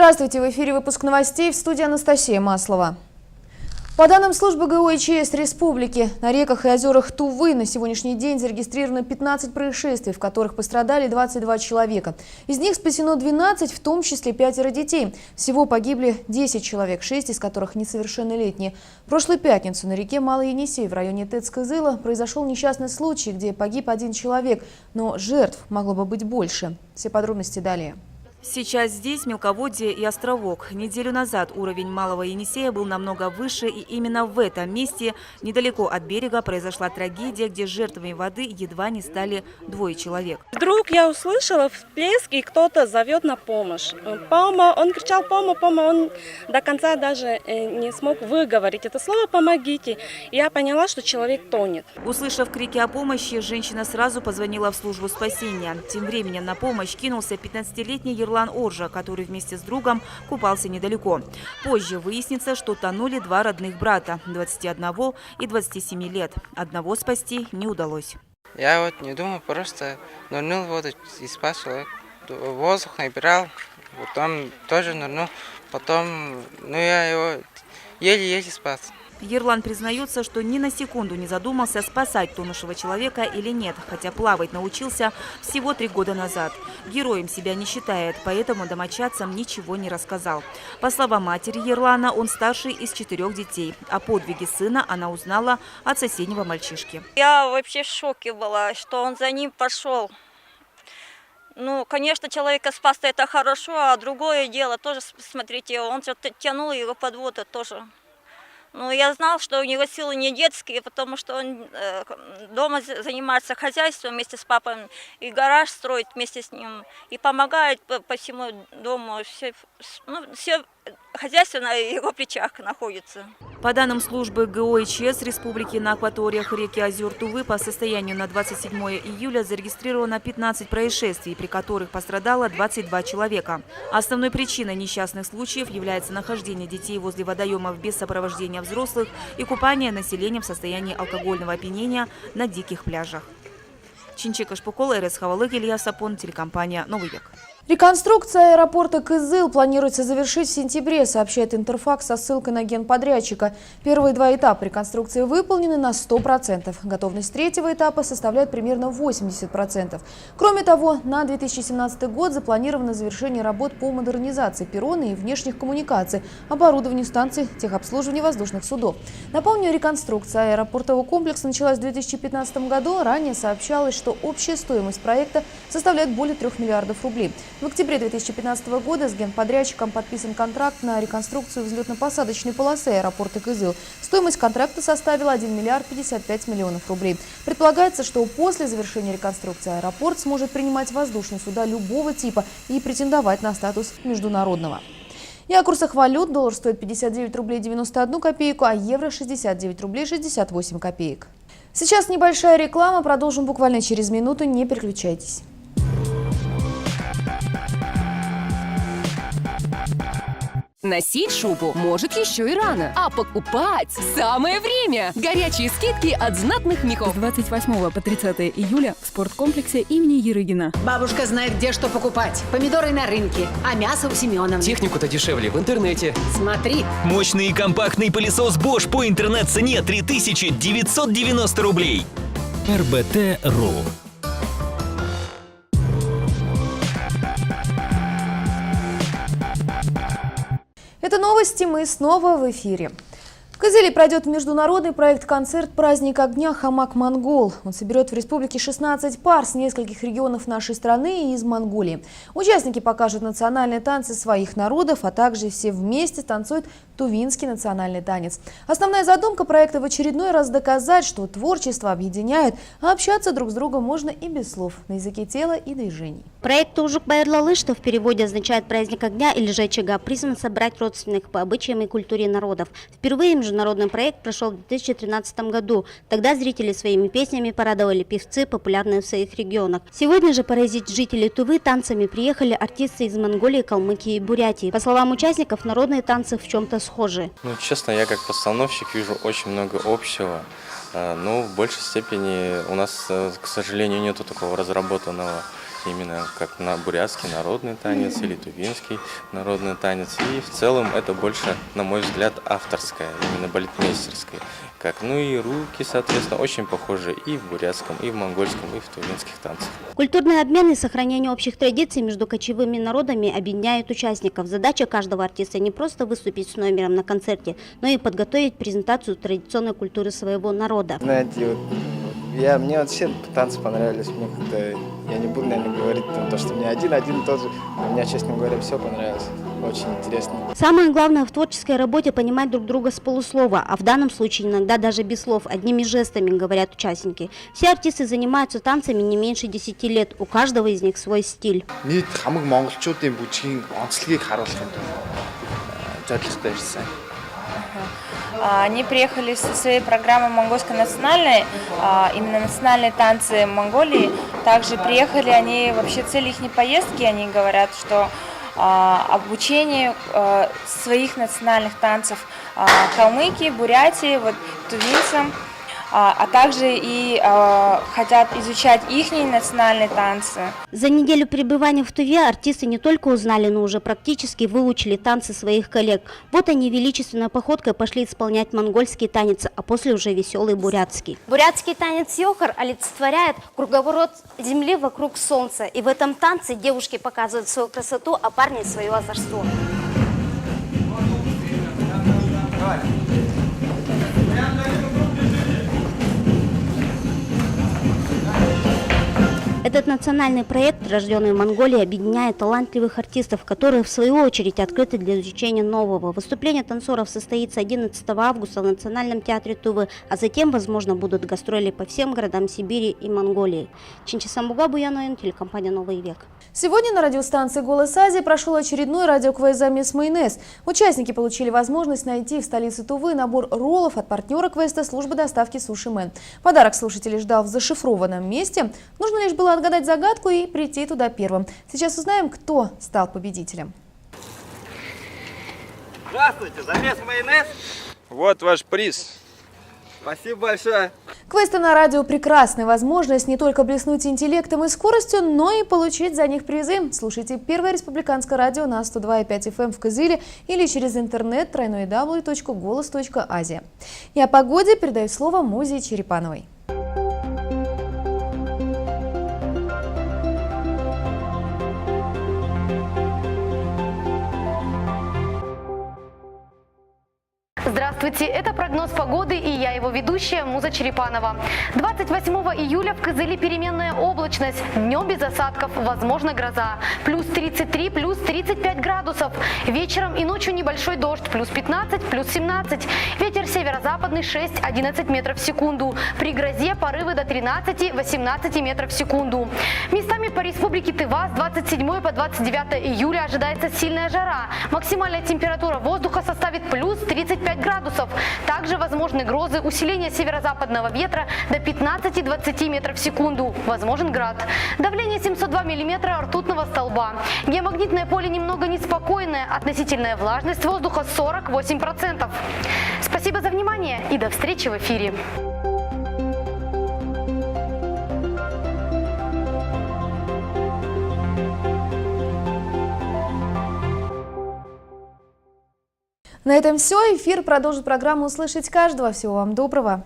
Здравствуйте, в эфире выпуск новостей, в студии Анастасия Маслова. По данным службы ГО и ЧС Республики, на реках и озерах Тувы на сегодняшний день зарегистрировано 15 происшествий, в которых пострадали 22 человека. Из них спасено 12, в том числе 5 детей. Всего погибли 10 человек, 6 из которых несовершеннолетние. В прошлую пятницу на реке Малый Енисей в районе ТЭЦ-Кызыла произошел несчастный случай, где погиб 1 человек, но жертв могло бы быть больше. Все подробности далее. Сейчас здесь мелководье и островок. Неделю назад уровень Малого Енисея был намного выше, и именно в этом месте, недалеко от берега, произошла трагедия, где жертвами воды едва не стали 2 человек. Вдруг я услышала всплеск, и кто-то зовет на помощь. «Помо!» Он кричал «Помо! Помо!» Он до конца даже не смог выговорить это слово «помогите». Я поняла, что человек тонет. Услышав крики о помощи, женщина сразу позвонила в службу спасения. Тем временем на помощь кинулся 15-летний Ерлан Оржа, который вместе с другом купался недалеко. Позже выяснится, что тонули 2 родных брата – 21 и 27 лет. Одного спасти не удалось. Я не думал, просто нырнул в воду и спас человека. Воздух набирал, потом тоже нырнул, потом я его еле-еле спас. Ерлан признается, что ни на секунду не задумался, спасать тонувшего человека или нет, хотя плавать научился всего 3 года назад. Героем себя не считает, поэтому домочадцам ничего не рассказал. По словам матери Ерлана, он старший из 4 детей. О подвиге сына она узнала от соседнего мальчишки. Я вообще в шоке была, что он за ним пошел. Ну, конечно, человека спас это хорошо, а другое дело тоже, смотрите, он тянул его под воду тоже. Ну, я знал, что у него силы не детские, потому что он дома занимается хозяйством вместе с папой, и гараж строит вместе с ним, и помогает по всему дому. Все хозяйство на его плечах находится. По данным службы ГО и ЧС Республики, на акваториях реки озер Тувы по состоянию на 27 июля зарегистрировано 15 происшествий, при которых пострадало 22 человека. Основной причиной несчастных случаев является нахождение детей возле водоемов без сопровождения взрослых и купание населения в состоянии алкогольного опьянения на диких пляжах. Чинчика Шпукол, РС Хавалык, Илья Сапон, телекомпания «Новый век». Реконструкция аэропорта Кызыл планируется завершить в сентябре, сообщает Интерфакс со ссылкой на генподрядчика. Первые 2 этапа реконструкции выполнены на 100%. Готовность 3-го этапа составляет примерно 80%. Кроме того, на 2017 год запланировано завершение работ по модернизации перрона и внешних коммуникаций, оборудованию станций техобслуживания воздушных судов. Напомню, реконструкция аэропортового комплекса началась в 2015 году. Ранее сообщалось, что общая стоимость проекта составляет более 3 миллиардов рублей. В октябре 2015 года с генподрядчиком подписан контракт на реконструкцию взлетно-посадочной полосы аэропорта Кызыл. Стоимость контракта составила 1 миллиард 55 миллионов рублей. Предполагается, что после завершения реконструкции аэропорт сможет принимать воздушные суда любого типа и претендовать на статус международного. И о курсах валют. Доллар стоит 59 рублей 91 копейку, а евро 69 рублей 68 копеек. Сейчас небольшая реклама. Продолжим буквально через минуту. Не переключайтесь. Носить шубу может еще и рано, а покупать самое время. Горячие скидки от знатных мехов. С 28 по 30 июля в спорткомплексе имени Ерыгина. Бабушка знает, где что покупать. Помидоры на рынке, а мясо у Семеновны. Технику-то дешевле в интернете. Смотри. Мощный и компактный пылесос Bosch по интернет-цене 3990 рублей. РБТ.ру. Это новости, мы снова в эфире. В Кызыле пройдет международный проект-концерт «Праздник огня. Хамак Монгол». Он соберет в республике 16 пар с нескольких регионов нашей страны и из Монголии. Участники покажут национальные танцы своих народов, а также все вместе танцуют тувинский национальный танец. Основная задумка проекта в очередной раз доказать, что творчество объединяет, а общаться друг с другом можно и без слов, на языке тела и движений. Проект «Тужук Байырлалы», что в переводе означает «праздник огня» или «жечега», призван собрать родственных по обычаям и культуре народов. Впервые международный проект прошел в 2013 году. Тогда зрители своими песнями порадовали певцы, популярные в своих регионах. Сегодня же поразить жителей Тувы танцами приехали артисты из Монголии, Калмыкии и Бурятии. По словам участников, народные танцы в чем-то схожи. Честно, я как постановщик вижу очень много общего. Но в большей степени у нас, к сожалению, нету такого разработанного именно как на бурятский народный танец или тувинский народный танец. И в целом это больше, на мой взгляд, авторское, именно балетмейстерское. Ну и руки, соответственно, очень похожи и в бурятском, и в монгольском, и в тувинских танцах. Культурный обмен и сохранение общих традиций между кочевыми народами объединяют участников. Задача каждого артиста не просто выступить с номером на концерте, но и подготовить презентацию традиционной культуры своего народа. Знаете, мне все танцы понравились. Мне как-то, я не буду, наверное, говорить то, что мне один тоже. Мне, честно говоря, все понравилось. Очень интересно. Самое главное в творческой работе понимать друг друга с полуслова, а в данном случае иногда даже без слов, одними жестами, говорят участники. Все артисты занимаются танцами не меньше 10 лет, у каждого из них свой стиль. Они приехали со своей программой монгольской национальной, именно национальные танцы Монголии. Также приехали они, вообще цель их поездки, они говорят, что обучение своих национальных танцев Калмыкии, Бурятии, тувинцам, а также и хотят изучать их национальные танцы. За неделю пребывания в Туве артисты не только узнали, но уже практически выучили танцы своих коллег. Вот они величественной походкой пошли исполнять монгольский танец, а после уже веселый бурятский. Бурятский танец йохар олицетворяет круговорот земли вокруг солнца. И в этом танце девушки показывают свою красоту, а парни свое озорство. Этот национальный проект, рожденный в Монголии, объединяет талантливых артистов, которые в свою очередь открыты для изучения нового. Выступление танцоров состоится 11 августа в Национальном театре Тувы, а затем, возможно, будут гастроли по всем городам Сибири и Монголии. Чинчисамбуга Буяноин, телекомпания «Новый век». Сегодня на радиостанции «Голос Азии» прошел очередной радиоквест «Замес Майонез». Участники получили возможность найти в столице Тувы набор роллов от партнера квеста службы доставки «Суши Мэн». Подарок слушателей ждал в зашифрованном месте. Нужно лишь было отгадать загадку и прийти туда первым. Сейчас узнаем, кто стал победителем. Здравствуйте, «Замес Майонез». Вот ваш приз. Спасибо большое. Квесты на радио – прекрасная возможность не только блеснуть интеллектом и скоростью, но и получить за них призы. Слушайте Первое республиканское радио на 102,5 FM в Кызыле или через интернет www.голос.азия. И о погоде передаю слово Музе Черепановой. Здравствуйте, это прогноз погоды и я его ведущая Муза Черепанова. 28 июля в Кызыле переменная облачность, днем без осадков, возможно гроза. Плюс 33, плюс 35 градусов. Вечером и ночью небольшой дождь, плюс 15, плюс 17. Ветер северо-западный 6-11 метров в секунду. При грозе порывы до 13-18 метров в секунду. Местами по республике Тыва с 27 по 29 июля ожидается сильная жара. Максимальная температура воздуха составит плюс 35 градусов. Также возможны грозы, усиление северо-западного ветра до 15-20 метров в секунду. Возможен град. Давление 702 миллиметра ртутного столба. Геомагнитное поле немного неспокойное. Относительная влажность воздуха 48%. Спасибо за внимание и до встречи в эфире. На этом все. Эфир продолжит программу «Услышать каждого». Всего вам доброго.